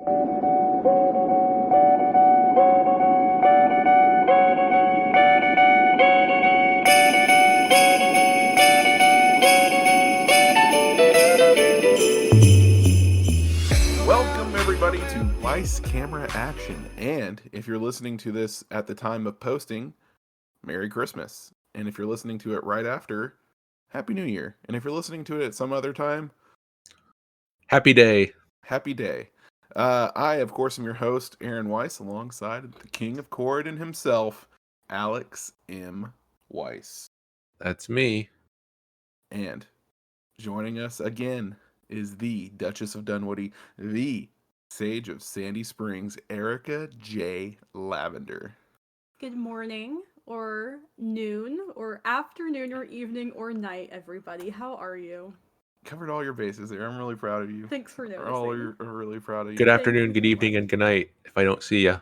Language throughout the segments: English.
Welcome everybody to Vice Camera Action, and if you're listening to this at the time of posting, Merry Christmas. And if you're listening to it right after, Happy New Year. And if you're listening to it at some other time, Happy day. Happy Day. I, of course, am your host, Aaron Weiss, alongside the King of Corridon himself, Alex M. Weiss. That's me. And joining us again is the Duchess of Dunwoody, the Sage of Sandy Springs, Erica J. Lavender. Good morning, or noon, or afternoon, or evening, or night, everybody. How are you? Covered all your bases there. I'm really proud of you. Thanks for noticing. All are really proud of you. Good afternoon, good evening, and good night. If I don't see you.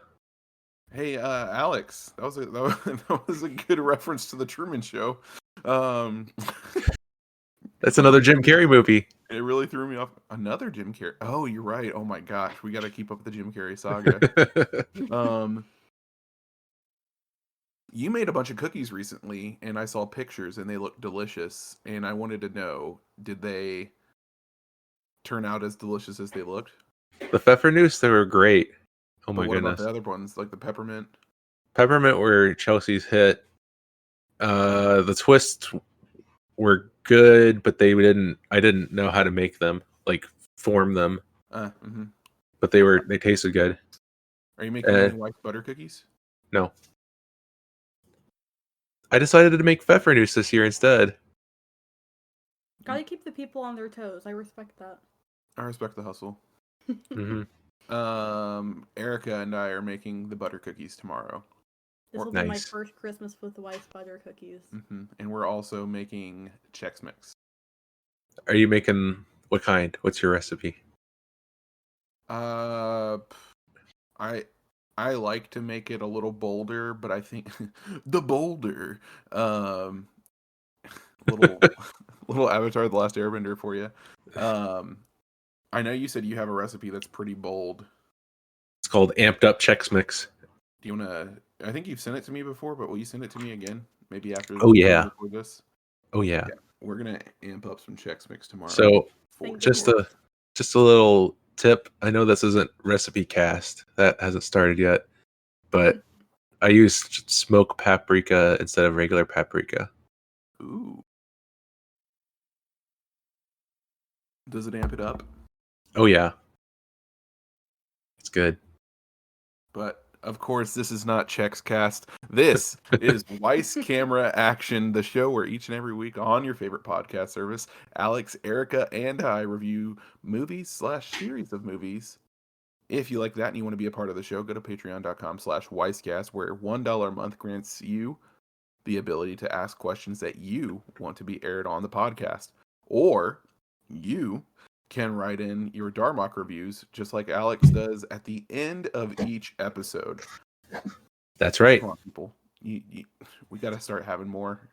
Hey, Alex, that was a good reference to the Truman Show. That's another Jim Carrey movie. It really threw me off. Another Jim Carrey. Oh, you're right. Oh my gosh, we got to keep up with the Jim Carrey saga. You made a bunch of cookies recently, and I saw pictures, and they looked delicious. And I wanted to know, did they turn out as delicious as they looked? The Pfeffernusse, they were great. Oh my But what goodness. about the other ones, like the peppermint? Peppermint were Chelsea's hit. The twists were good, but I didn't know how to make them, like form them. But they tasted good. Are you making any white butter cookies? No. I decided to make Pfeffernusse this year instead. Gotta keep the people on their toes. I respect that. I respect the hustle. Mm-hmm. Erica and I are making the butter cookies tomorrow. This will be my first Christmas with the wife's butter cookies. And we're also making Chex Mix. Are you making what kind? What's your recipe? I like to make it a little bolder, but I think the bolder little Avatar: The Last Airbender for you. I know you said you have a recipe that's pretty bold. It's called Amped Up Chex Mix. Do you want to? I think you've sent it to me before, but will you send it to me again? Maybe after. Oh yeah. This. Oh yeah. We're gonna amp up some Chex Mix tomorrow. So just a little tip. I know this isn't Recipe Cast. That hasn't started yet, but I use smoked paprika instead of regular paprika. Ooh. Does it amp it up? Oh yeah. It's good. But of course, this is not Chex Cast. This is Weiss Camera Action, the show where each and every week on your favorite podcast service, Alex, Erica, and I review movies/series of movies. If you like that and you want to be a part of the show, go to patreon.com/WeissCast, where $1 a month grants you the ability to ask questions that you want to be aired on the podcast. Or you can write in your Darmok reviews, just like Alex does at the end of each episode. That's right. Come on, people. We got to start having more.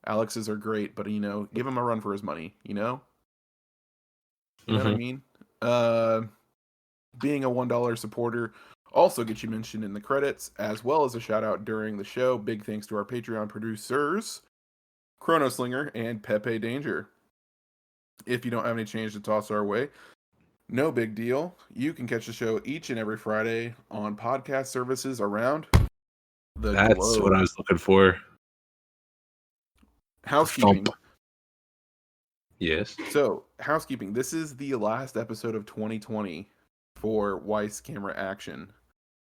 Alex's are great, but, give him a run for his money, You know what I mean? Being a $1 supporter also gets you mentioned in the credits, as well as a shout out during the show. Big thanks to our Patreon producers, Chronoslinger and Pepe Danger. If you don't have any change to toss our way, no big deal. You can catch the show each and every Friday on podcast services around the globe. That's what I was looking for. Housekeeping. Yes. So, housekeeping. This is the last episode of 2020 for Weiss Camera Action.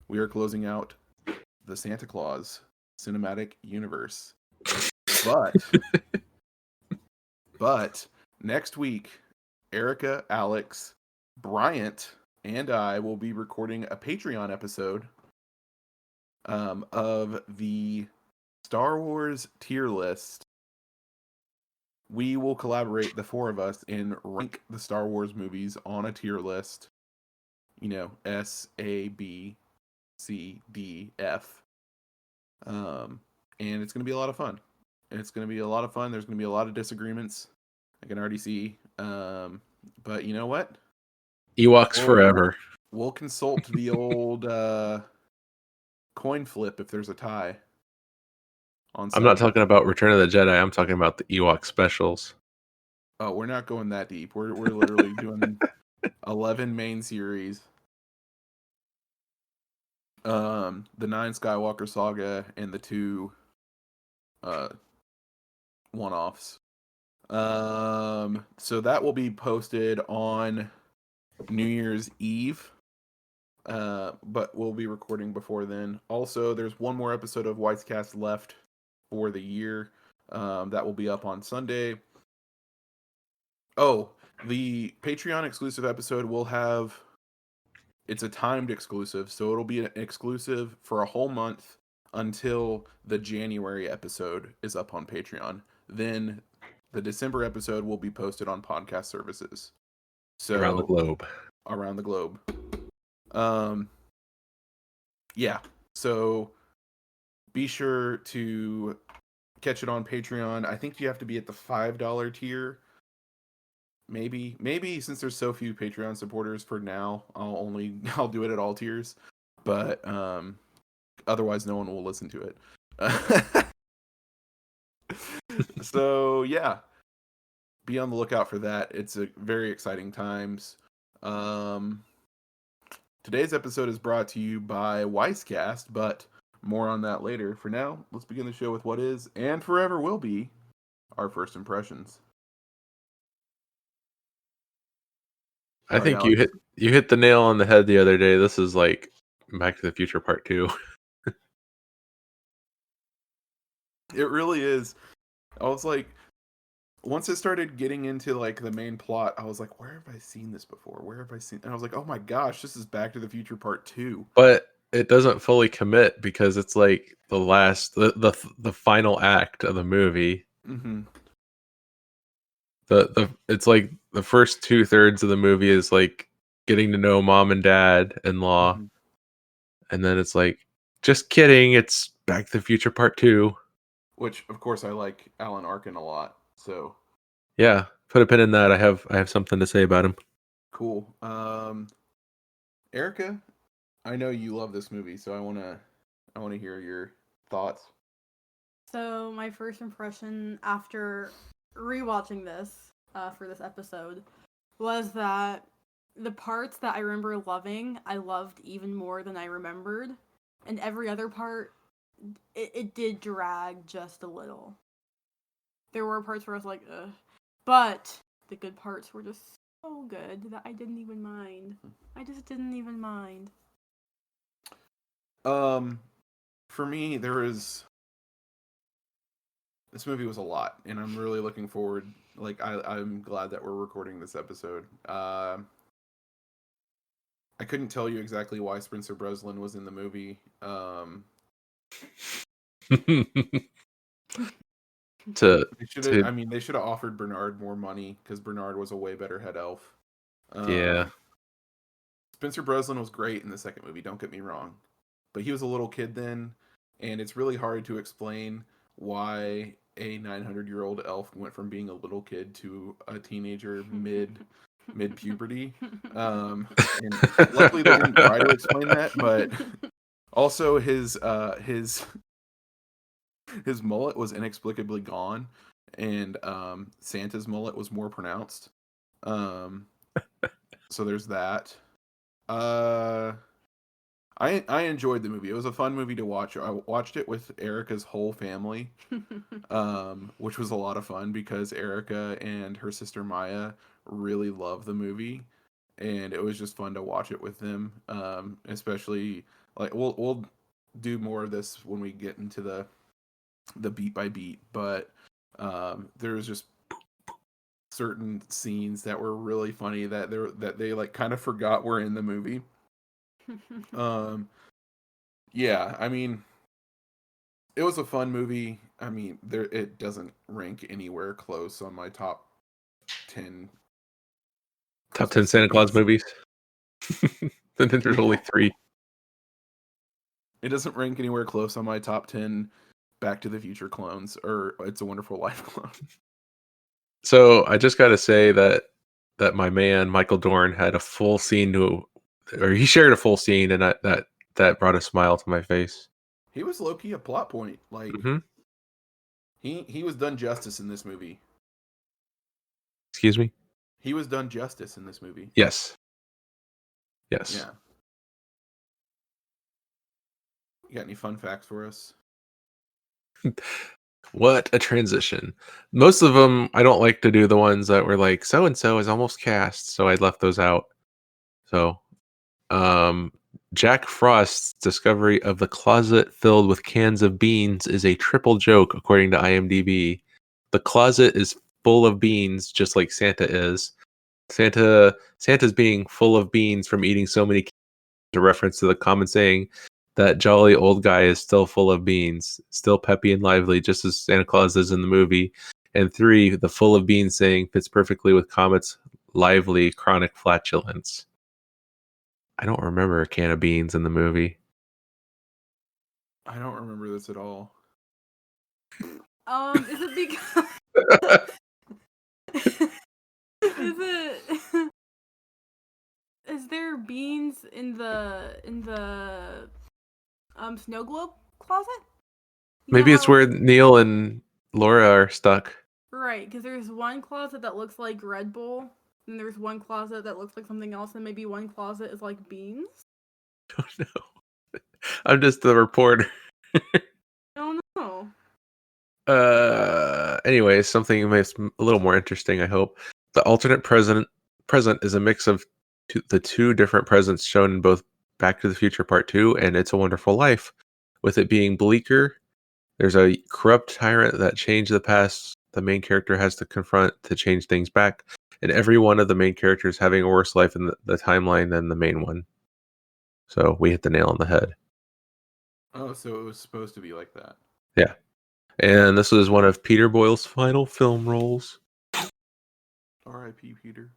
We are closing out the Santa Claus cinematic universe. But next week, Erica, Alex, Bryant, and I will be recording a Patreon episode of the Star Wars tier list. We will collaborate, the four of us, and rank the Star Wars movies on a tier list. S, A, B, C, D, F. And it's going to be a lot of fun. There's going to be a lot of disagreements. I can already see. But you know what? Ewoks forever. we'll consult the old coin flip if there's a tie. On I'm not Sunday. talking about Return of the Jedi. I'm talking about the Ewok specials. Oh, we're not going that deep. We're literally doing 11 main series. The 9 Skywalker saga and the 2 one-offs. So that will be posted on New Year's Eve. But we'll be recording before then. Also, there's one more episode of Wisecast left for the year. That will be up on Sunday. Oh, the Patreon exclusive episode will have, it's a timed exclusive, so it'll be an exclusive for a whole month until the January episode is up on Patreon. Then the December episode will be posted on podcast services. So Around the globe. Around the globe. Yeah. So be sure to catch it on Patreon. I think you have to be at the $5 tier. Maybe since there's so few Patreon supporters for now, I'll do it at all tiers. But otherwise no one will listen to it. So yeah. Be on the lookout for that. It's a very exciting times. Today's episode is brought to you by Wisecast, but more on that later. For now, let's begin the show with what is and forever will be our first impressions. I think you hit the nail on the head the other day. This is like Back to the Future Part 2. It really is. I was like, once it started getting into like the main plot, I was like, where have I seen this before? Where have I seen? And I was like, oh my gosh, this is Back to the Future Part 2. But it doesn't fully commit because it's like the final act of the movie. Mm-hmm. It's like the first 2/3 of the movie is like getting to know mom and dad in law, Mm-hmm. and then it's like, just kidding, it's Back to the Future Part 2. Which of course I like Alan Arkin a lot. So yeah, put a pin in that. I have something to say about him. Cool. Erica, I know you love this movie, so I wanna hear your thoughts. So my first impression after rewatching this for this episode was that the parts that I remember loving, I loved even more than I remembered, and every other part, it did drag just a little. There were parts where I was like, ugh, but the good parts were just so good that I didn't even mind. I just didn't even mind. For me, this movie was a lot, and I'm really looking forward. Like, I'm glad that we're recording this episode. I couldn't tell you exactly why Spencer Breslin was in the movie. They should have offered Bernard more money because Bernard was a way better head elf. Yeah. Spencer Breslin was great in the second movie, don't get me wrong. But he was a little kid then, and it's really hard to explain why a 900-year-old elf went from being a little kid to a teenager mid-puberty. And luckily they didn't try to explain that, but also his mullet was inexplicably gone, and Santa's mullet was more pronounced. So there's that. I enjoyed the movie. It was a fun movie to watch. I watched it with Erica's whole family, which was a lot of fun because Erica and her sister Maya really love the movie, and it was just fun to watch it with them. Especially like we'll do more of this when we get into the beat by beat, but there's just certain scenes that were really funny that they like kind of forgot were in the movie. Yeah, I mean, it was a fun movie. I mean, it doesn't rank anywhere close on my top 10 Top 10 Santa Claus movies. And then there's only 3. It doesn't rank anywhere close on my top 10 Back to the Future clones or It's a Wonderful Life clone. So I just got to say that my man Michael Dorn had a full scene or he shared a full scene, and that brought a smile to my face. He was low key a plot point. Like he was done justice in this movie. Excuse me? He was done justice in this movie. Yes. Yes. Yeah. You got any fun facts for us? What a transition. Most of them, I don't like to do the ones that were like, so-and-so is almost cast, so I left those out. So, Jack Frost's discovery of the closet filled with cans of beans is a triple joke, according to IMDb. The closet is full of beans, just like Santa is. Santa's being full of beans from eating so many cans, a reference to the common saying that jolly old guy is still full of beans, still peppy and lively, just as Santa Claus is in the movie. And 3, the full of beans saying fits perfectly with Comet's lively chronic flatulence. I don't remember a can of beans in the movie. I don't remember this at all. Is it because is there beans in the snow globe closet? Maybe it's where Neil and Laura are stuck. Right, because there's one closet that looks like Red Bull, and there's one closet that looks like something else, and maybe one closet is like beans. Oh no. I'm just the reporter. Oh no. Anyway, something a little more interesting, I hope. The alternate present is a mix of the two different presents shown in both Back to the Future Part 2 and It's a Wonderful Life. With it being bleaker, there's a corrupt tyrant that changed the past the main character has to confront to change things back, and every one of the main characters having a worse life in the timeline than the main one. So we hit the nail on the head. Oh, so it was supposed to be like that. Yeah. And this was one of Peter Boyle's final film roles. R.I.P. Peter.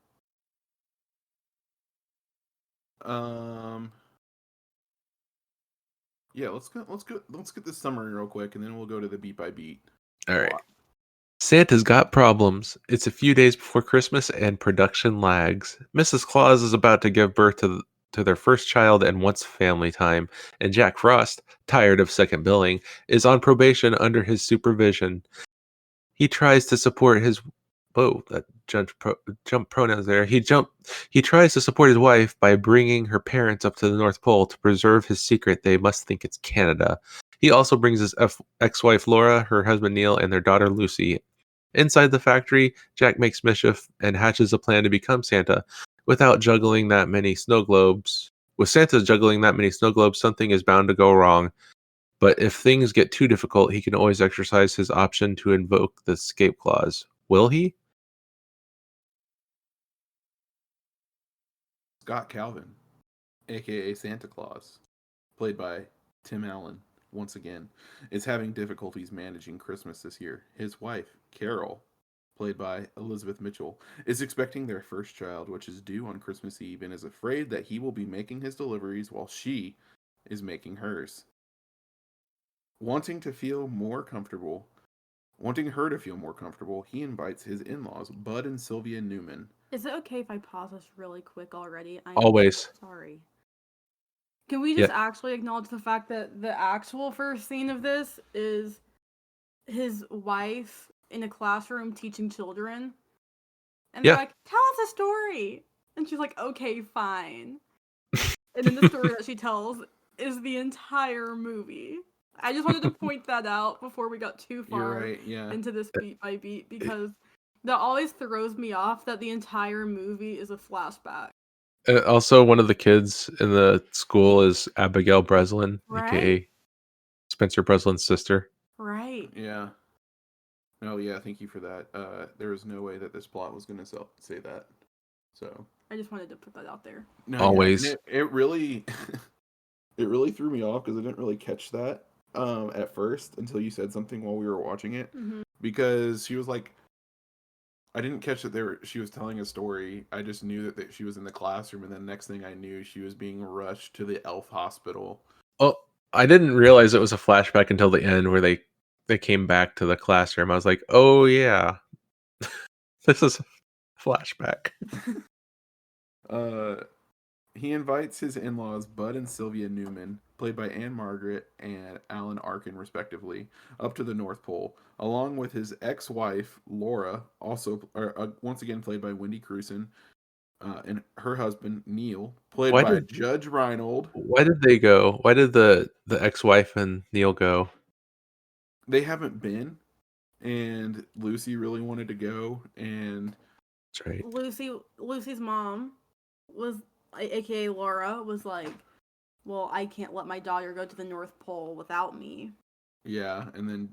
Yeah, let's get this summary real quick, and then we'll go to the beat by beat. All right. Santa's got problems. It's a few days before Christmas, and production lags. Mrs. Claus is about to give birth to their first child and wants family time. And Jack Frost, tired of second billing, is on probation under his supervision. He tries to support his jump pronouns there. He tries to support his wife by bringing her parents up to the North Pole to preserve his secret. They must think it's Canada. He also brings his ex-wife Laura, her husband Neil, and their daughter Lucy. Inside the factory, Jack makes mischief and hatches a plan to become Santa. With Santa juggling that many snow globes, something is bound to go wrong. But if things get too difficult, he can always exercise his option to invoke the escape clause. Will he? Scott Calvin, aka Santa Claus, played by Tim Allen, once again, is having difficulties managing Christmas this year. His wife, Carol, played by Elizabeth Mitchell, is expecting their first child, which is due on Christmas Eve, and is afraid that he will be making his deliveries while she is making hers. Wanting her to feel more comfortable, he invites his in-laws, Bud and Sylvia Newman. Is it okay if I pause this really quick already? Always. Sorry. Can we just actually acknowledge the fact that the actual first scene of this is his wife in a classroom teaching children? And they're like, tell us a story. And she's like, okay, fine. And then the story that she tells is the entire movie. I just wanted to point that out before we got too far into this beat by beat, because that always throws me off that the entire movie is a flashback. Also, one of the kids in the school is Abigail Breslin, aka Spencer Breslin's sister. Right. Yeah. Oh yeah, thank you for that. There was no way that this plot was going to say that. So I just wanted to put that out there. No, always. Yeah. It really it really threw me off because I didn't really catch that at first until you said something while we were watching it. Mm-hmm. Because she was like, I didn't catch that she was telling a story. I just knew that she was in the classroom, and then next thing I knew, she was being rushed to the elf hospital. Oh, I didn't realize it was a flashback until the end where they came back to the classroom. I was like, oh yeah, this is a flashback. he invites his in-laws Bud and Sylvia Newman, played by Anne Margaret and Alan Arkin respectively, up to the North Pole, along with his ex-wife Laura, once again played by Wendy Crewson, and her husband Neil, played Why by did Judge Reinhold. why did they go? Why did the ex-wife and Neil go? They haven't been, and Lucy really wanted to go, and That's right. Lucy's mom was, aka Laura, was like, well, I can't let my daughter go to the North Pole without me. yeah, and then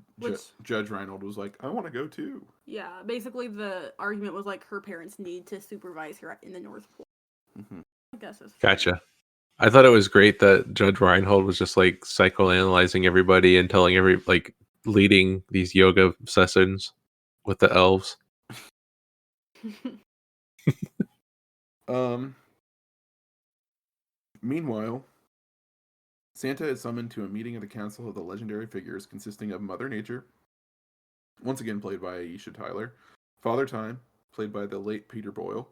Judge Reinhold was like, I want to go too. Yeah, basically the argument was like her parents need to supervise her in the North Pole. Mm-hmm. I guess it's Gotcha. I thought it was great that Judge Reinhold was just like psychoanalyzing everybody and telling leading these yoga sessions with the elves. Meanwhile, Santa is summoned to a meeting of the Council of the Legendary Figures consisting of Mother Nature, once again played by Aisha Tyler, Father Time, played by the late Peter Boyle,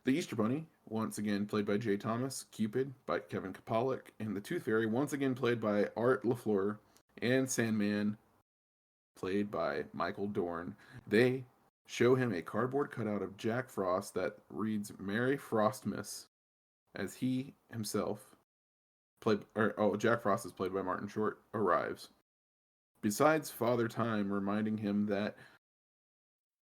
the Easter Bunny, once again played by Jay Thomas, Cupid by Kevin Kapalik, and the Tooth Fairy, once again played by Art LaFleur, and Sandman, played by Michael Dorn. They show him a cardboard cutout of Jack Frost that reads Merry Frostmas, as he himself, Jack Frost is played by Martin Short, arrives. Besides Father Time reminding him that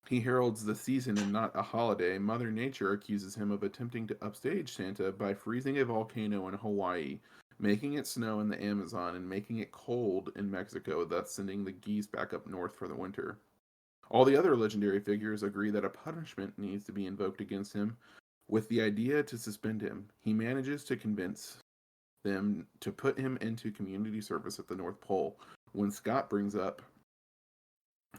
he heralds the season and not a holiday, Mother Nature accuses him of attempting to upstage Santa by freezing a volcano in Hawaii, making it snow in the Amazon, and making it cold in Mexico, thus sending the geese back up north for the winter. All the other legendary figures agree that a punishment needs to be invoked against him, with the idea to suspend him. He manages to convince them to put him into community service at the North Pole. When Scott brings up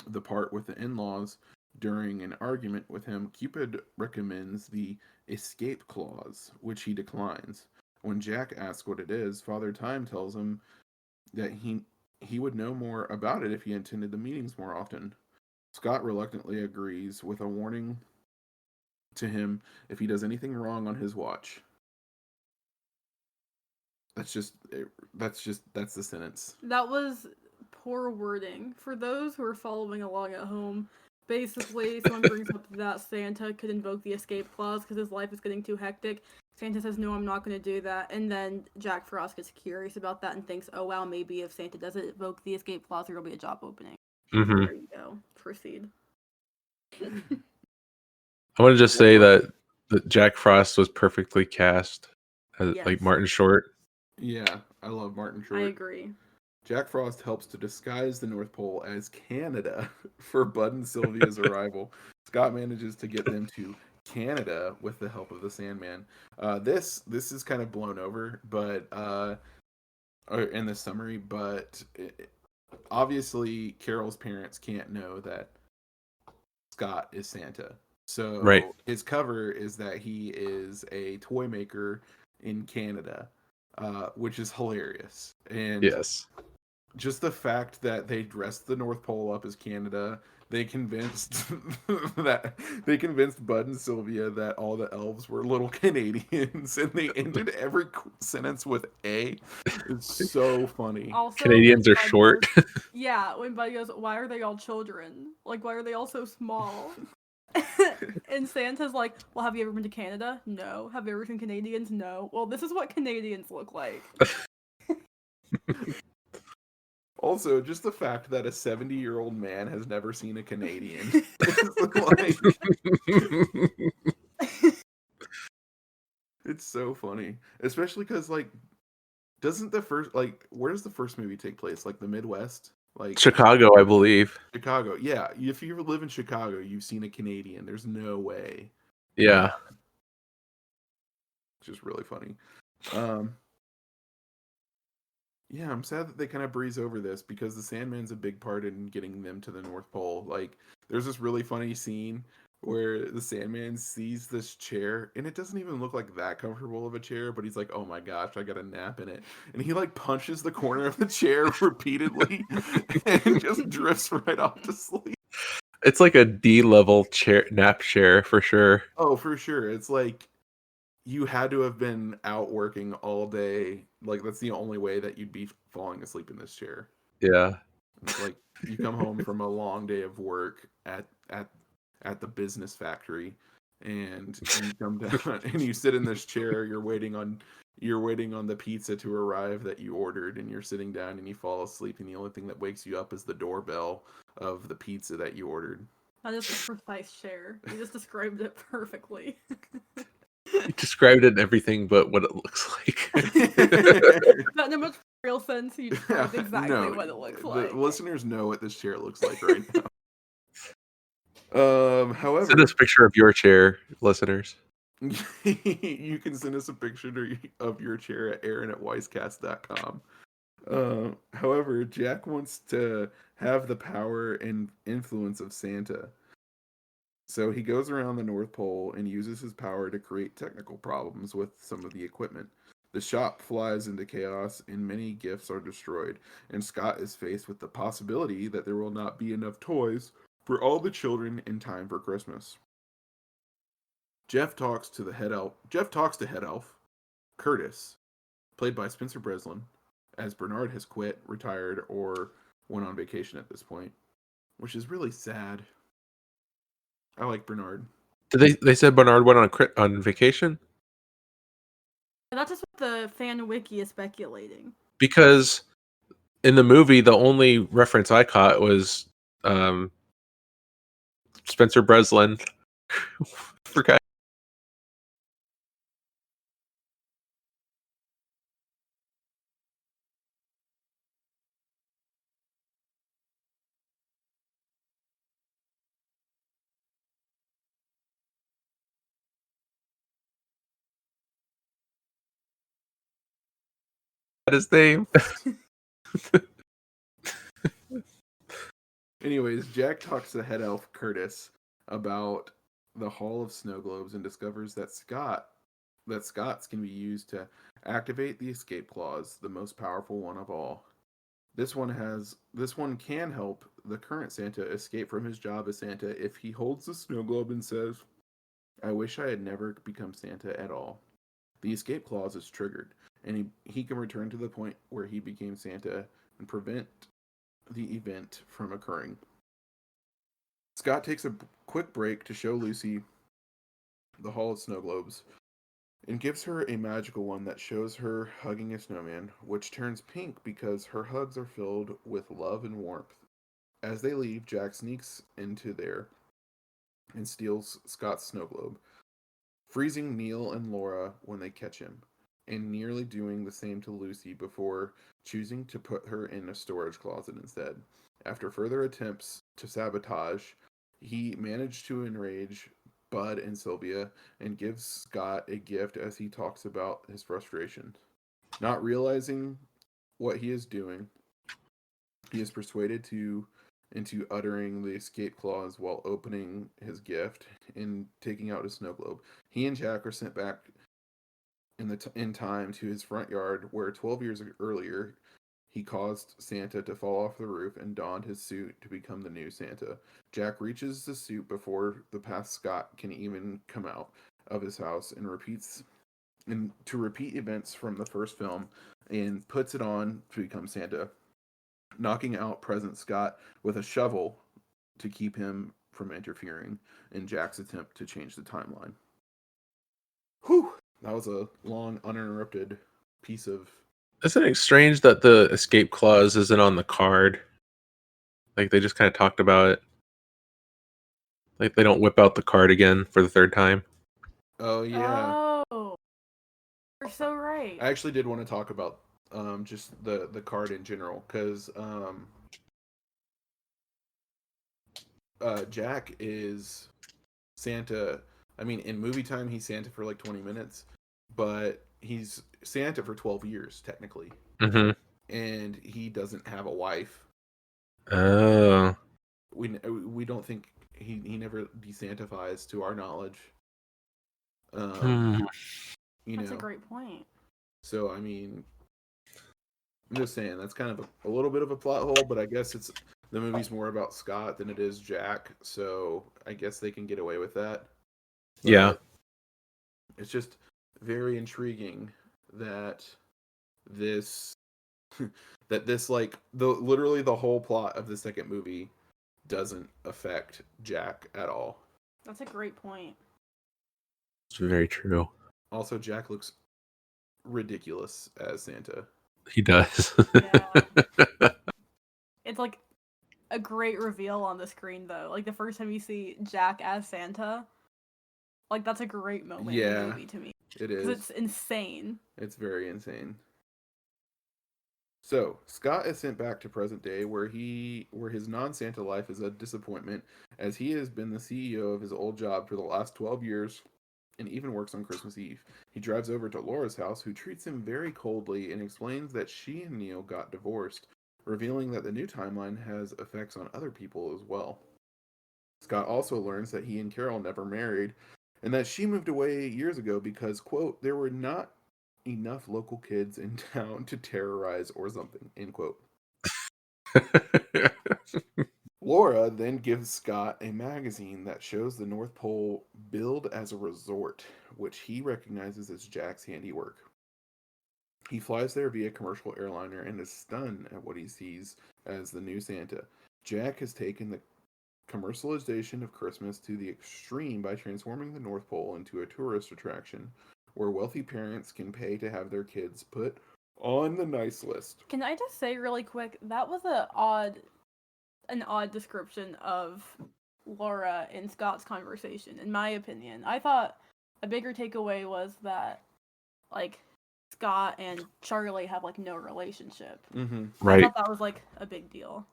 the part with the in-laws during an argument with him, Cupid recommends the escape clause, which he declines. When Jack asks what it is, Father Time tells him that he would know more about it if he attended the meetings more often. Scott reluctantly agrees with a warning to him if he does anything wrong on his watch. That's the sentence. That was poor wording. For those who are following along at home, basically someone brings up that Santa could invoke the escape clause because his life is getting too hectic. Santa says, no, I'm not going to do that. And then Jack Frost gets curious about that and thinks, oh, wow, maybe if Santa doesn't invoke the escape clause, there will be a job opening. Mm-hmm. There you go. Proceed. I want to just say that Jack Frost was perfectly cast as, Yes. like Martin Short. Yeah, I love Martin Short. I agree. Jack Frost helps to disguise the North Pole as Canada for Bud and Sylvia's arrival. Scott manages to get them to Canada with the help of the Sandman. This is kind of blown over, but in the summary, but obviously Carol's parents can't know that Scott is Santa. So right. His cover is that he is a toy maker in Canada, which is hilarious. And yes, just the fact that they dressed the North Pole up as Canada, they convinced Bud and Sylvia that all the elves were little Canadians, and they ended every sentence with "a." It's so funny. Also, Canadians are short. Yeah, when Bud goes, why are they all children? Like, why are they all so small? And Santa's like, well, have you ever been to Canada? No. Have you ever seen Canadians? No. Well, this is what Canadians look like. Also, just the fact that a 70-year-old man has never seen a Canadian. It's so funny. Especially because, like, where does the first movie take place? Like, the Midwest? Like Chicago, I believe. Chicago. Yeah, if you live in Chicago, you've seen a Canadian. There's no way. Yeah. It's just really funny. Yeah, I'm sad that they kind of breeze over this because the Sandman's a big part in getting them to the North Pole. Like, there's this really funny scene where the Sandman sees this chair, and it doesn't even look like that comfortable of a chair, but he's like, oh my gosh, I got a nap in it. And he, like, punches the corner of the chair repeatedly and just drifts right off to sleep. It's like a D-level nap chair for sure. Oh, for sure. It's like you had to have been out working all day. Like, that's the only way that you'd be falling asleep in this chair. Yeah. It's like you come home from a long day of work at the business factory, and you come down and you sit in this chair. You're waiting on the pizza to arrive that you ordered, and you're sitting down and you fall asleep, and the only thing that wakes you up is the doorbell of the pizza that you ordered. That is the precise chair. You just described it perfectly. You described it in everything but what it looks like. Not in much real sense. You described exactly what it looks like. The listeners know what this chair looks like right now. However, send us a picture of your chair, listeners. You can send us a picture of your chair at aaron@weisscast.com. However, Jack wants to have the power and influence of Santa. So he goes around the North Pole and uses his power to create technical problems with some of the equipment. The shop flies into chaos and many gifts are destroyed, and Scott is faced with the possibility that there will not be enough toys for all the children in time for Christmas. Jeff talks to head elf, Curtis, played by Spencer Breslin, as Bernard has quit, retired, or went on vacation at this point, which is really sad. I like Bernard. Did they said Bernard went on vacation? That's just what the fan wiki is speculating. Because in the movie, the only reference I caught was Spencer Breslin. Forgot. His name. Anyways, Jack talks to head elf Curtis about the Hall of Snow Globes and discovers that Scots can be used to activate the escape clause, the most powerful one of all. This one can help the current Santa escape from his job as Santa if he holds the snow globe and says, "I wish I had never become Santa at all." The escape clause is triggered, and he can return to the point where he became Santa and prevent the event from occurring. Scott takes a quick break to show Lucy the Hall of Snow Globes and gives her a magical one that shows her hugging a snowman, which turns pink because her hugs are filled with love and warmth. As they leave, Jack sneaks into there and steals Scott's snow globe, freezing Neil and Laura when they catch him, and nearly doing the same to Lucy before choosing to put her in a storage closet instead. After further attempts to sabotage, he managed to enrage Bud and Sylvia and gives Scott a gift as he talks about his frustration. Not realizing what he is doing, he is persuaded into uttering the escape clause while opening his gift and taking out his snow globe. He and Jack are sent back in time to his front yard, where 12 years earlier he caused Santa to fall off the roof and donned his suit to become the new Santa. Jack reaches the suit before the past Scott can even come out of his house and to repeat events from the first film and puts it on to become Santa, knocking out present Scott with a shovel to keep him from interfering in Jack's attempt to change the timeline. Whew! That was a long, uninterrupted piece of... Isn't it strange that the escape clause isn't on the card? Like, they just kind of talked about it. Like, they don't whip out the card again for the third time. Oh, yeah. Oh, you're so right. I actually did want to talk about just the card in general, because Jack is Santa. I mean, in movie time, he's Santa for like 20 minutes, but he's Santa for 12 years, technically. Mm-hmm. And he doesn't have a wife. Oh. We don't think he never desantifies, to our knowledge. You That's know, a great point. So, I mean, I'm just saying that's kind of a little bit of a plot hole, but I guess the movie's more about Scott than it is Jack, so I guess they can get away with that. But yeah. it's just very intriguing that this that this like literally the whole plot of the second movie doesn't affect Jack at all. That's a great point. It's very true. Also, Jack looks ridiculous as Santa. He does. Yeah. It's like a great reveal on the screen, though. Like the first time you see Jack as Santa, like that's a great moment in the movie to me. It is. Because it's insane. It's very insane. So Scott is sent back to present day, where his non-Santa life is a disappointment, as he has been the CEO of his old job for the last 12 years, and even works on Christmas Eve. He drives over to Laura's house, who treats him very coldly and explains that she and Neil got divorced, revealing that the new timeline has effects on other people as well. Scott also learns that he and Carol never married, and that she moved away years ago because, quote, there were not enough local kids in town to terrorize or something, end quote. Laura then gives Scott a magazine that shows the North Pole billed as a resort, which he recognizes as Jack's handiwork. He flies there via commercial airliner and is stunned at what he sees as the new Santa. Jack has taken the commercialization of Christmas to the extreme by transforming the North Pole into a tourist attraction where wealthy parents can pay to have their kids put on the nice list. Can I just say really quick, that was an odd description of Laura and Scott's conversation, in my opinion. I thought a bigger takeaway was that, like, Scott and Charlie have, like, no relationship. Mm-hmm. Right. I thought that was, like, a big deal.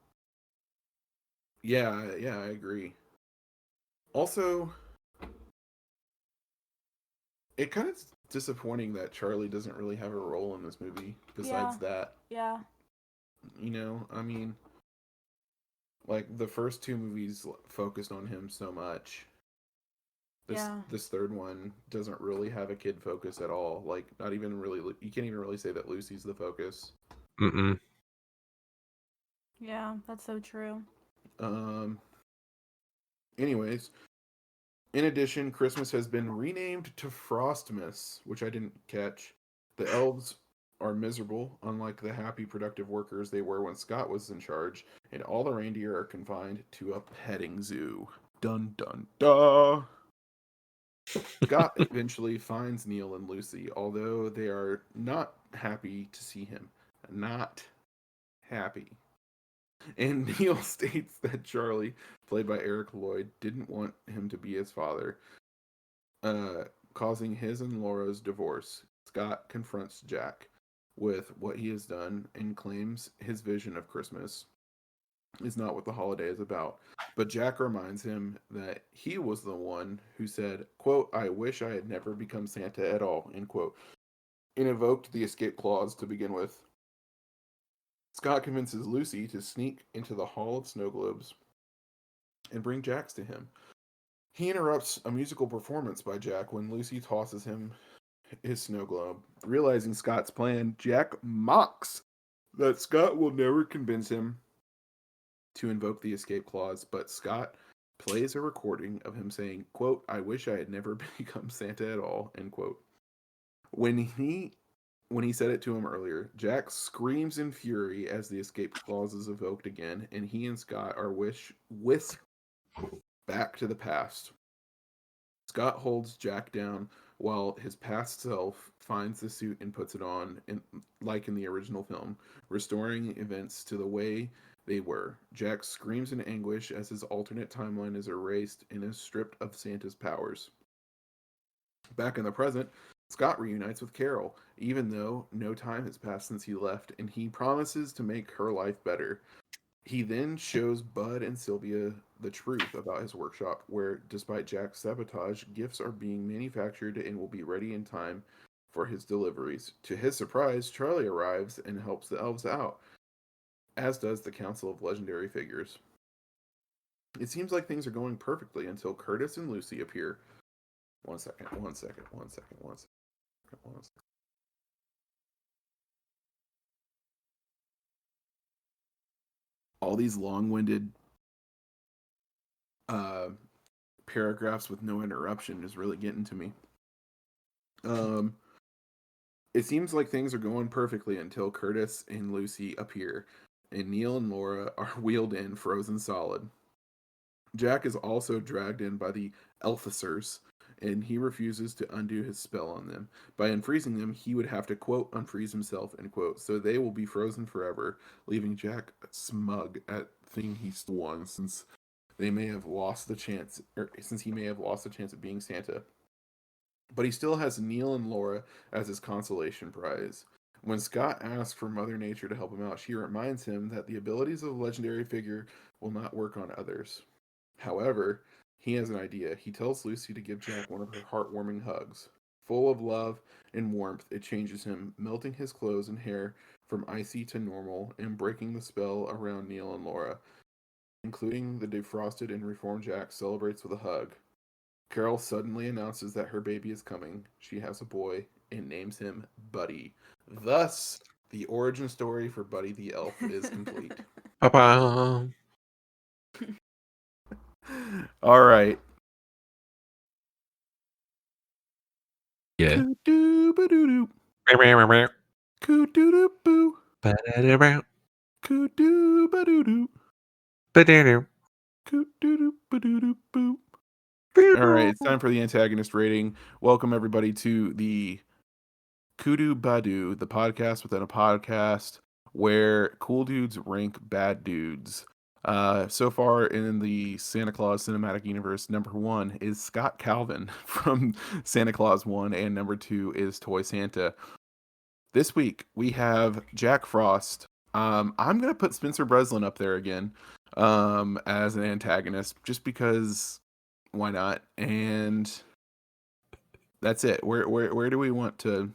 Yeah, I agree. Also, it kind of disappointing that Charlie doesn't really have a role in this movie besides that. Yeah. You know, I mean, like the first two movies focused on him so much. This third one doesn't really have a kid focus at all. Like, not even really. You can't even really say that Lucy's the focus. Mm-mm. Yeah, that's so true. Anyways, in addition, Christmas has been renamed to Frostmas, which I didn't catch. The elves are miserable, unlike the happy, productive workers they were when Scott was in charge, and all the reindeer are confined to a petting zoo. Dun dun dun! Scott eventually finds Neil and Lucy, although they are not happy to see him. Not happy. And Neil states that Charlie, played by Eric Lloyd, didn't want him to be his father, causing his and Laura's divorce. Scott confronts Jack with what he has done and claims his vision of Christmas is not what the holiday is about. But Jack reminds him that he was the one who said, quote, I wish I had never become Santa at all, end quote, and invoked the escape clause to begin with. Scott convinces Lucy to sneak into the Hall of Snow Globes and bring Jax to him. He interrupts a musical performance by Jack when Lucy tosses him his snow globe. Realizing Scott's plan, Jack mocks that Scott will never convince him to invoke the escape clause, but Scott plays a recording of him saying, quote, I wish I had never become Santa at all, end quote. When he said it to him earlier, Jack screams in fury as the escape clause is evoked again, and he and Scott are whisked back to the past. Scott holds Jack down while his past self finds the suit and puts it on, like in the original film, restoring events to the way they were. Jack screams in anguish as his alternate timeline is erased and is stripped of Santa's powers. Back in the present, Scott reunites with Carol, even though no time has passed since he left, and he promises to make her life better. He then shows Bud and Sylvia the truth about his workshop, where, despite Jack's sabotage, gifts are being manufactured and will be ready in time for his deliveries. To his surprise, Charlie arrives and helps the elves out, as does the Council of Legendary Figures. It seems like things are going perfectly until Curtis and Lucy appear. One second. All these long-winded paragraphs with no interruption is really getting to me. Um, it seems like things are going perfectly until Curtis and Lucy appear, and Neil and Laura are wheeled in frozen solid. Jack is also dragged in by the Elficers, and he refuses to undo his spell on them. By unfreezing them, he would have to, quote, unfreeze himself, end quote. So they will be frozen forever, leaving Jack smug at thing he's won since they may have lost the chance, or since he may have lost the chance of being Santa. But he still has Neil and Laura as his consolation prize. When Scott asks for Mother Nature to help him out, she reminds him that the abilities of a legendary figure will not work on others. However, he has an idea. He tells Lucy to give Jack one of her heartwarming hugs. Full of love and warmth, it changes him, melting his clothes and hair from icy to normal and breaking the spell around Neil and Laura. Including the defrosted and reformed Jack celebrates with a hug. Carol suddenly announces that her baby is coming. She has a boy and names him Buddy. Thus, the origin story for Buddy the Elf is complete. Ba-ba. All right. Yeah. Coo-doo-ba-doo-doo. Ba-ba-ba-ba. Coo-doo-doo-boo. Ba-da-da-ba. Coo-doo-ba-doo-doo. Ba-da-da. Coo-doo-doo-ba-doo-doo-boo. All right, it's time for the antagonist rating. Welcome everybody to the Kudu Badu, the podcast within a podcast where cool dudes rank bad dudes. So far in the Santa Claus cinematic universe, number 1 is Scott Calvin from Santa Claus 1, and number 2 is Toy Santa. This week we have Jack Frost. I'm gonna put Spencer Breslin up there again as an antagonist, just because why not? And that's it. Where do we want to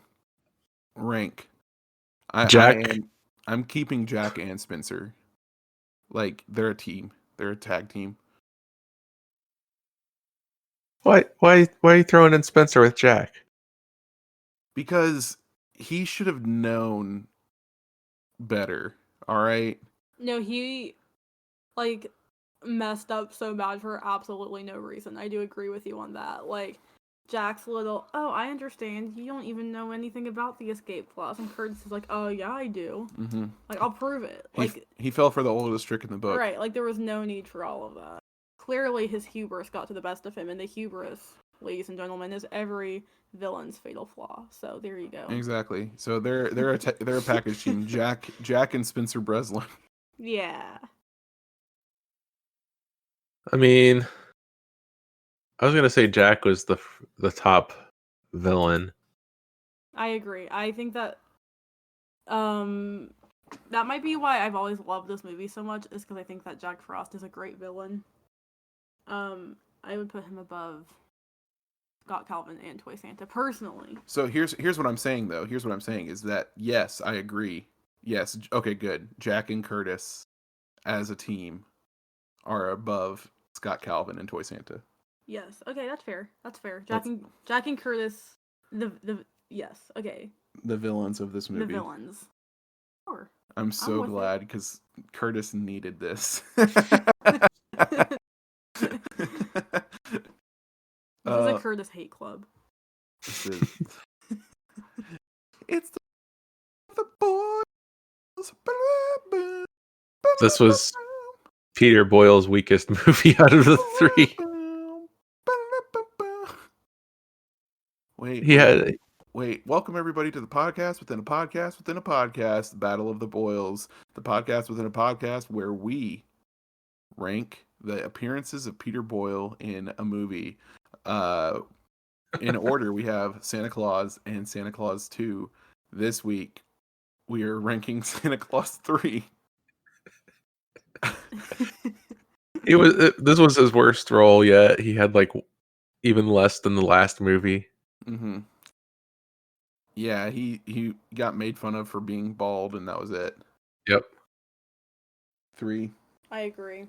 rank? Jack. I'm keeping Jack and Spencer. Like they're a team. They're a tag team. Why are you throwing in Spencer with Jack? Because he should have known better. All right. No, he like messed up so bad for absolutely no reason. I do agree with you on that. Like Jack's little, oh, I understand. You don't even know anything about the escape clause, and Curtis is like, oh yeah, I do. Mm-hmm. Like I'll prove it. Like he fell for the oldest trick in the book. Right. Like there was no need for all of that. Clearly, his hubris got to the best of him, and the hubris, ladies and gentlemen, is every villain's fatal flaw. So there you go. Exactly. So they're a package team. Jack and Spencer Breslin. Yeah. I mean, I was gonna say Jack was the top villain. I agree. I think that that might be why I've always loved this movie so much, is because I think that Jack Frost is a great villain. I would put him above Scott Calvin and Toy Santa personally. So here's what I'm saying though. Here's what I'm saying is that yes, I agree. Yes, okay, good. Jack and Curtis as a team are above Scott Calvin and Toy Santa. Yes. Okay, that's fair. That's fair. Jack and Curtis, the yes. Okay. The villains of this movie. The villains. Sure. I'm so glad because Curtis needed this. This is a Curtis hate club. It's the boys. This was Peter Boyle's weakest movie out of the 3. Wait. Welcome everybody to the podcast within a podcast within a podcast, the Battle of the Boyles, the podcast within a podcast where we rank the appearances of Peter Boyle in a movie. In order, we have Santa Claus and Santa Claus 2. This week, we are ranking Santa Claus 3. This was his worst role yet. He had like even less than the last movie. Mm-hmm. Yeah, he got made fun of for being bald, and that was it. Yep. 3. I agree.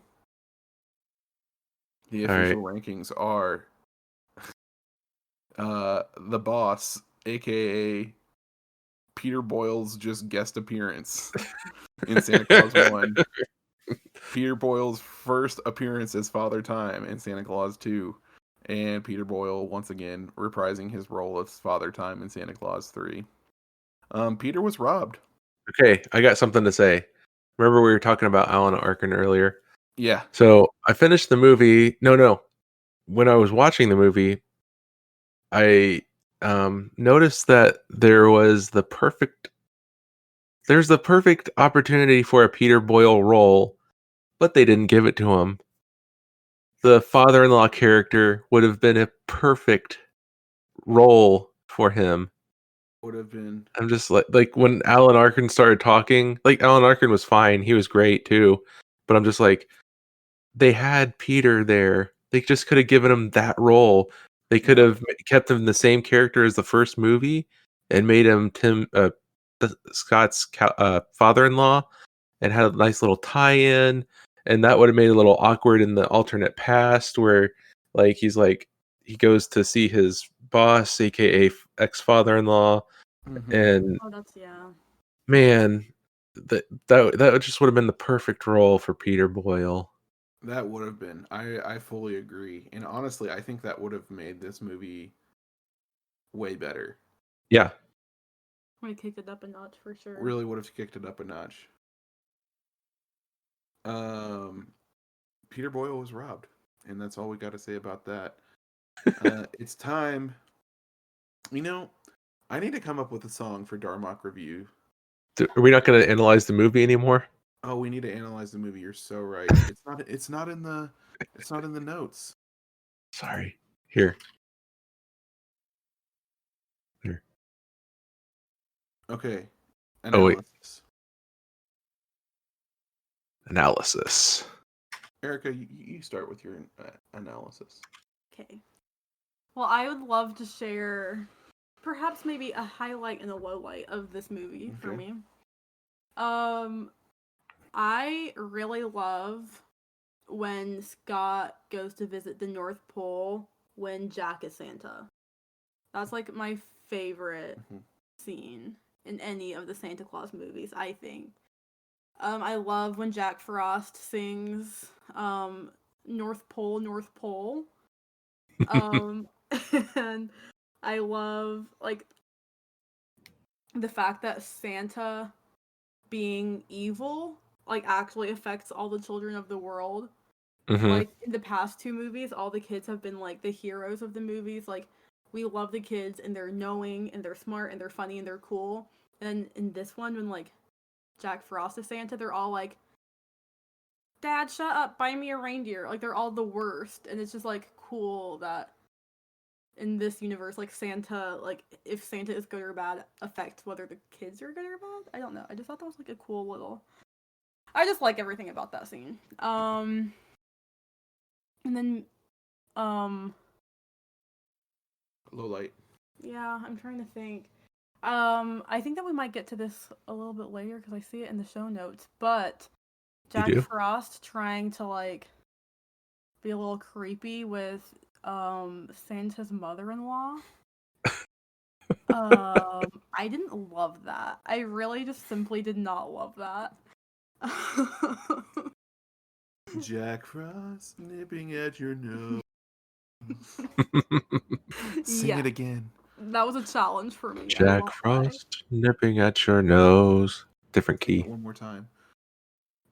The official rankings are the boss, aka Peter Boyle's just guest appearance in Santa Claus 1. Peter Boyle's first appearance as Father Time in Santa Claus 2. and Peter Boyle once again reprising his role as Father Time in Santa Claus 3. Peter was robbed. Okay, I got something to say. Remember we were talking about Alan Arkin earlier? Yeah. So I finished the movie. No. When I was watching the movie, I noticed that there's the perfect opportunity for a Peter Boyle role, but they didn't give it to him. The father-in-law character would have been a perfect role for him. Would have been. I'm just like when Alan Arkin started talking, like Alan Arkin was fine. He was great too. But I'm just like, they had Peter there. They just could have given him that role. They could have kept him the same character as the first movie and made him Scott's father-in-law and had a nice little tie-in. And that would have made it a little awkward in the alternate past where like he goes to see his boss, aka ex-father-in-law, and Oh, that's yeah. man, that just would have been the perfect role for Peter Boyle. That would have been. I fully agree. And honestly, I think that would have made this movie way better. Yeah. We kicked it up a notch for sure. Really would have kicked it up a notch. Peter Boyle was robbed, and that's all we got to say about that. It's time. You know, I need to come up with a song for Darmok Review. Are we not going to analyze the movie anymore? Oh, we need to analyze the movie. You're so right. It's not in the notes. Sorry. Here. Okay. Oh wait. Analysis. Analysis. Erica, you start with your analysis. Okay. Well, I would love to share perhaps maybe a highlight and a low light of this movie for me. I really love when Scott goes to visit the North Pole when Jack is Santa. That's like my favorite scene in any of the Santa Claus movies, I think. I love when Jack Frost sings North Pole, North Pole. And I love like the fact that Santa being evil like actually affects all the children of the world. Like in the past two movies, all the kids have been like the heroes of the movies. Like we love the kids and they're knowing and they're smart and they're funny and they're cool. And in this one, when like Jack Frost is Santa, they're all like, "Dad, shut up! Buy me a reindeer." Like they're all the worst, and it's just like cool that in this universe, like Santa, like if Santa is good or bad, affects whether the kids are good or bad. I don't know. I just thought that was like a cool little. I just like everything about that scene. And then, Low light. Yeah, I'm trying to think. I think that we might get to this a little bit later because I see it in the show notes. But Jack Frost trying to like be a little creepy with Santa's mother-in-law. I didn't love that. I really just simply did not love that. Jack Frost nipping at your nose. Sing it again. That was a challenge for me. Jack Frost nipping at your nose. Different key. One more time.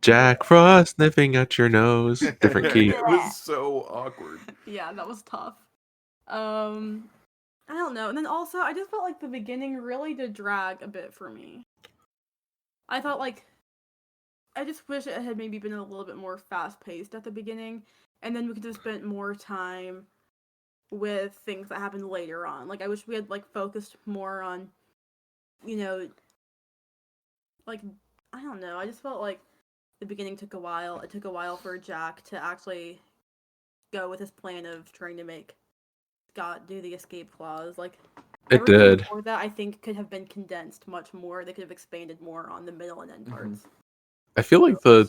Jack Frost nipping at your nose. Different key. It was so awkward. Yeah, that was tough. I don't know. And then also, I just felt like the beginning really did drag a bit for me. I thought like, I just wish it had maybe been a little bit more fast-paced at the beginning, and then we could have spent more time with things that happened later on. Like, I wish we had, like, focused more on, you know, like, I don't know. I just felt like the beginning took a while. It took a while for Jack to actually go with his plan of trying to make Scott do the escape clause. Like, it did. Before that, I think could have been condensed much more. They could have expanded more on the middle and end parts. I feel like the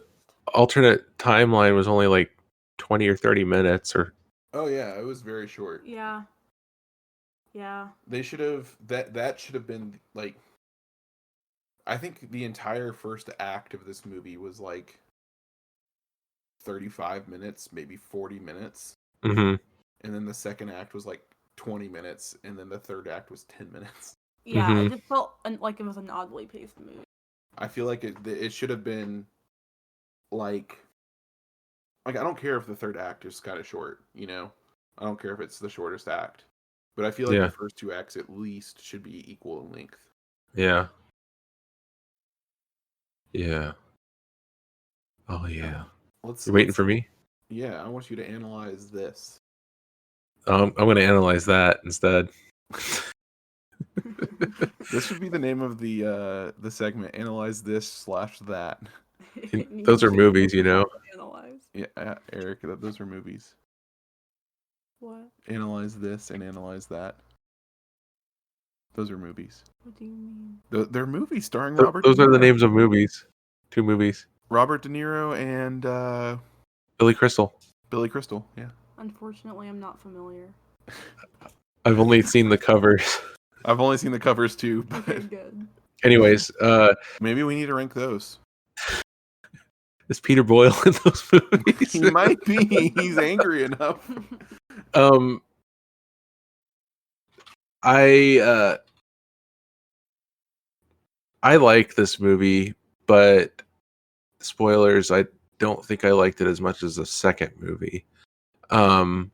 alternate timeline was only like 20 or 30 minutes or. Oh yeah, it was very short. Yeah. They should have that should have been like, I think the entire first act of this movie was like 35 minutes, maybe 40 minutes. and then the second act was like 20 minutes, and then the third act was 10 minutes. Yeah, it just felt like it was an oddly paced movie. I feel like it should have been like I don't care if the third act is kind of short, you know. I don't care if it's the shortest act, but I feel like the first two acts at least should be equal in length. Yeah. Yeah. Oh yeah. You're waiting for me? Yeah, I want you to analyze this. I'm going to analyze that instead. This should be the name of the segment. Analyze this / that. Those are movies, you know. Analyze. Yeah, Eric, those are movies. What? Analyze this and analyze that. Those are movies. What do you mean? They're movies starring Robert. Those are the names of movies. 2 movies. Robert De Niro and Billy Crystal. Billy Crystal. Yeah. Unfortunately, I'm not familiar. I've only seen the covers. I've only seen the covers too. But okay, good. Anyways, maybe we need to rank those. Is Peter Boyle in those movies? He might be. He's angry enough. I like this movie, but spoilers, I don't think I liked it as much as the second movie. I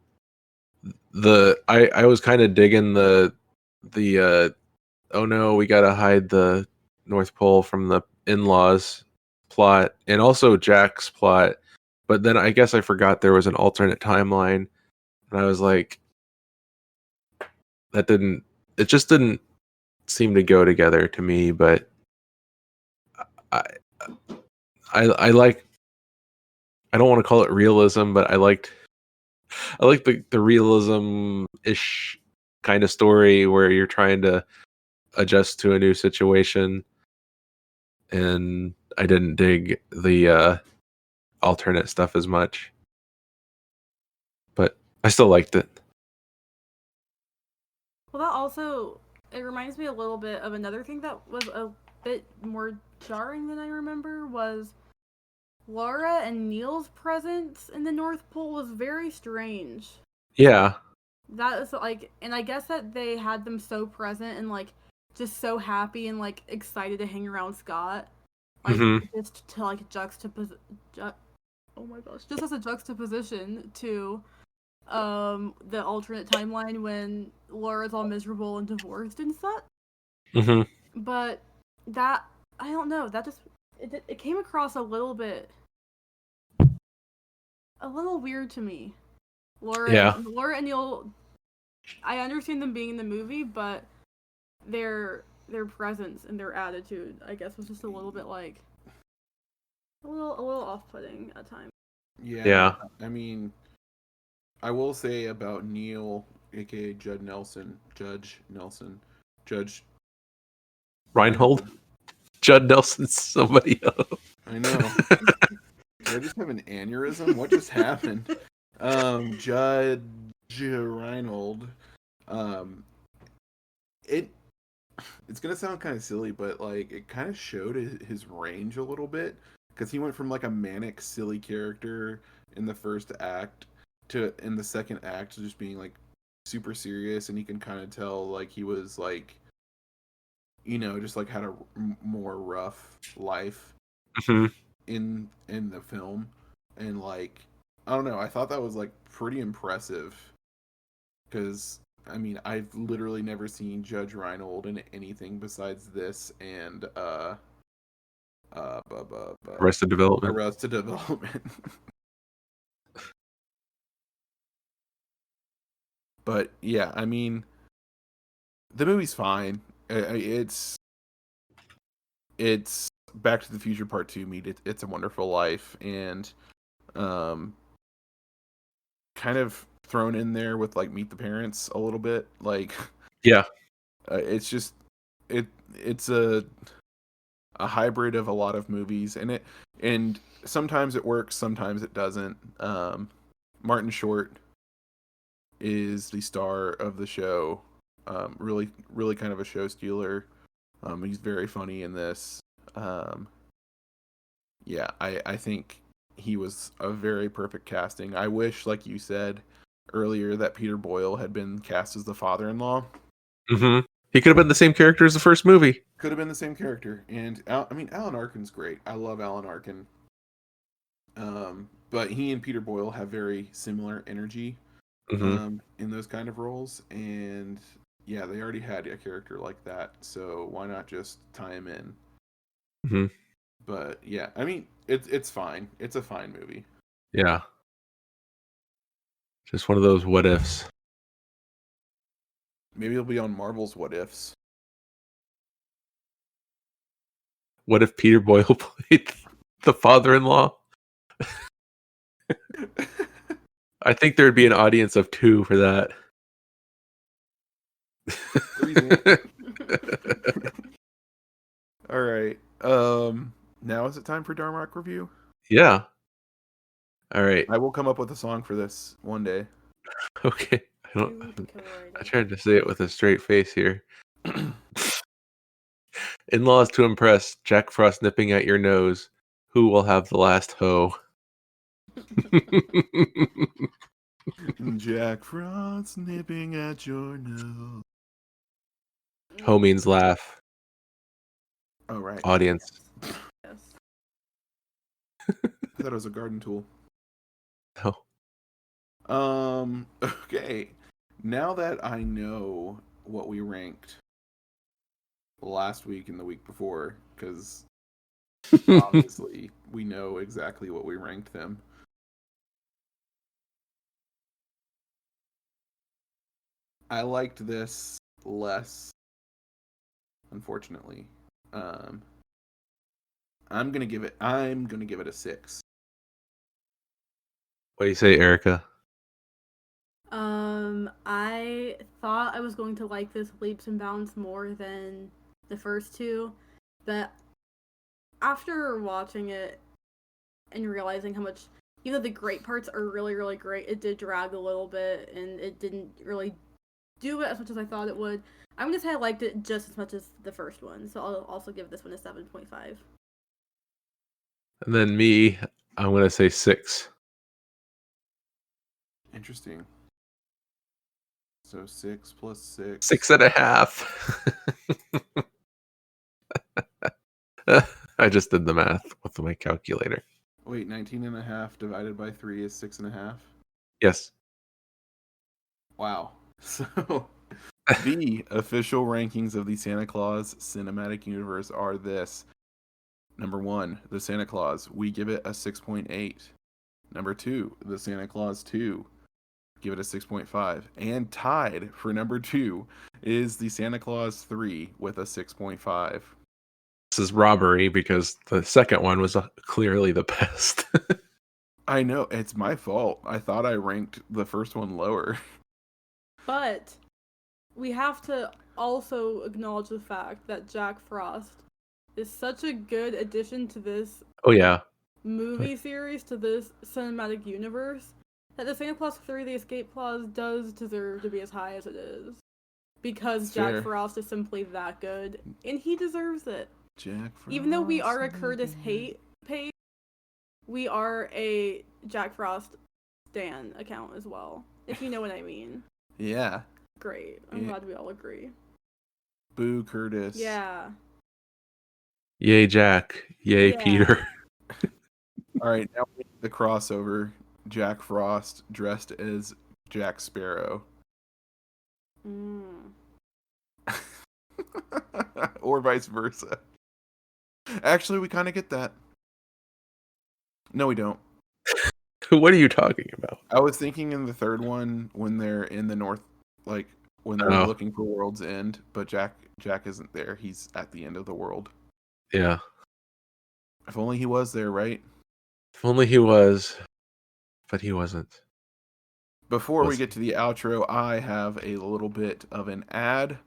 was kind of digging the oh no, we gotta hide the North Pole from the in-laws plot, and also Jack's plot. But then I guess I forgot there was an alternate timeline, and I was like, it just didn't seem to go together to me. But I like, I don't want to call it realism, but I like the realism-ish kind of story where you're trying to adjust to a new situation. And I didn't dig the alternate stuff as much, but I still liked it. Well, that also, it reminds me a little bit of another thing that was a bit more jarring than I remember, was Laura and Neil's presence in the North Pole was very strange. Yeah. That is like, and I guess that they had them so present and like just so happy and like excited to hang around Scott, like just to like juxtapose. Oh my gosh! Just as a juxtaposition to the alternate timeline when Laura's all miserable and divorced and such. But that, I don't know, that just it came across a little weird to me. Laura and Neil, I understand them being in the movie, but their presence and their attitude, I guess, was just a little bit like a little off-putting at times. Yeah. I mean, I will say about Neil, aka Judge Reinhold. Judd Nelson's somebody else. I know. Did I just have an aneurysm? What just happened? Judge Reinhold. It's gonna sound kind of silly, but like it kind of showed his range a little bit, because he went from like a manic, silly character in the first act to in the second act just being like super serious, and you can kind of tell like he was like, you know, just like had a more rough life in the film. And like, I don't know, I thought that was like pretty impressive, because I mean, I've literally never seen Judge Reinhold in anything besides this and Arrested Development. Arrested Development. But yeah, I mean, the movie's fine. It's Back to the Future Part 2 meet It's a Wonderful Life, and kind of thrown in there with like Meet the Parents a little bit. Like, yeah, it's just it's a hybrid of a lot of movies, and sometimes it works, sometimes it doesn't. Martin Short is the star of the show. Really kind of a show stealer. He's very funny in this. Yeah, I think he was a very perfect casting. I wish, like you said, earlier that Peter Boyle had been cast as the father-in-law. Mm-hmm. He could have been the same character as the first movie. Could have been the same character. And Alan Arkin's great. I love Alan Arkin. But he and Peter Boyle have very similar energy in those kind of roles. And yeah, they already had a character like that. So why not just tie him in? Mm-hmm. But yeah, I mean, it's fine. It's a fine movie. Yeah. Just one of those what ifs. Maybe it'll be on Marvel's What Ifs. What if Peter Boyle played the father-in-law? I think there'd be an audience of 2 for that. All right. Now is it time for Darmok review? Yeah. All right. I will come up with a song for this one day. Okay. I tried to say it with a straight face here. In-laws to impress. Jack Frost nipping at your nose. Who will have the last hoe? Jack Frost nipping at your nose. Hoe means laugh. Oh, right. Audience. Yes. I thought it was a garden tool. No. Okay. Now that I know what we ranked last week and the week before, because obviously we know exactly what we ranked them. I liked this less, unfortunately. I'm gonna give it a 6. What do you say, Erica? I thought I was going to like this leaps and bounds more than the first 2, but after watching it and realizing how much, even though the great parts are really, really great, it did drag a little bit, and it didn't really do it as much as I thought it would. I'm gonna say I liked it just as much as the first one, so I'll also give this one a 7.5. And then me, I'm going to say 6. Interesting. So 6 plus 6. 6.5. I just did the math with my calculator. Wait, 19.5 divided by 3 is 6.5? Yes. Wow. So the official rankings of the Santa Claus cinematic universe are this. Number 1, the Santa Claus. We give it a 6.8. Number 2, the Santa Claus 2. Give it a 6.5. And tied for number 2 is the Santa Claus 3 with a 6.5. This is robbery because the second one was clearly the best. I know, it's my fault. I thought I ranked the first one lower. But we have to also acknowledge the fact that Jack Frost is such a good addition to this movie series, to this cinematic universe, that the Santa Claus 3 The Escape Clause does deserve to be as high as it is. Because Jack Frost is simply that good, and he deserves it. Jack Frost. Even though we are a Curtis hate page, we are a Jack Frost stan account as well, if you know what I mean. Yeah. Great. I'm glad we all agree. Boo Curtis. Yeah. Yay, Jack. Yay, Peter. All right, now we need the crossover. Jack Frost dressed as Jack Sparrow. Or vice versa. Actually, we kind of get that. No, we don't. What are you talking about? I was thinking in the third one when they're in the north, like when they're looking for World's End, but Jack isn't there. He's at the end of the world. Yeah. If only he was there, right? If only he was, but he wasn't. Before we get to the outro, I have a little bit of an ad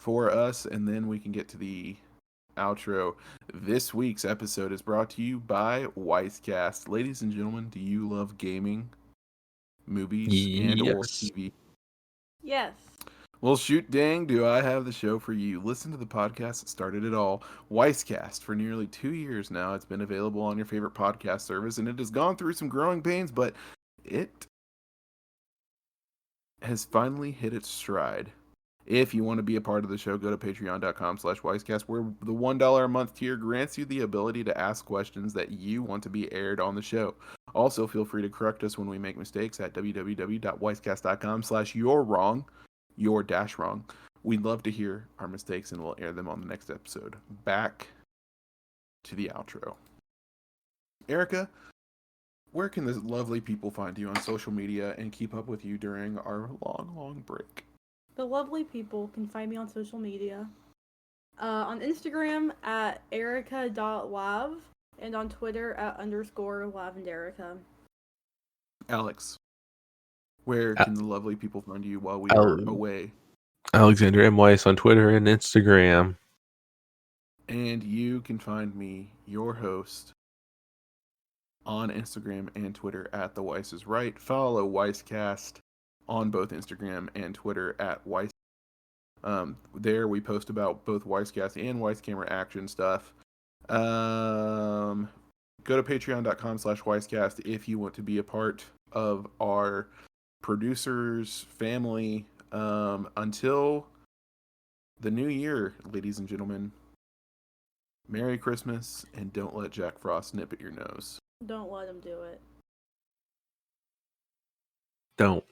for us, and then we can get to the outro. This week's episode is brought to you by Wisecast. Ladies and gentlemen, do you love gaming, movies, and or TV? Yes. Well, shoot dang, do I have the show for you. Listen to the podcast that started it all, Wisecast. For nearly 2 years now, it's been available on your favorite podcast service, and it has gone through some growing pains, but it has finally hit its stride. If you want to be a part of the show, go to patreon.com/wisecast, where the $1 a month tier grants you the ability to ask questions that you want to be aired on the show. Also, feel free to correct us when we make mistakes at www.wisecast.com/you're wrong, you're dash wrong. We'd love to hear our mistakes and we'll air them on the next episode. Back to the outro. Erica, where can the lovely people find you on social media and keep up with you during our long, long break? The lovely people can find me on social media. On Instagram at erica.lav and on Twitter at _lavenderica. Alex, where can the lovely people find you while we are away? Alexander M. Weiss on Twitter and Instagram. And you can find me, your host, on Instagram and Twitter at The Weiss is Right. Follow Weisscast on both Instagram and Twitter at Weiss. There we post about both Weisscast and Weiss Camera Action stuff. Go to patreon.com/Weisscast if you want to be a part of our producers family. Until the new year, ladies and gentlemen, Merry Christmas, and don't let Jack Frost nip at your nose. Don't let him do it. Don't.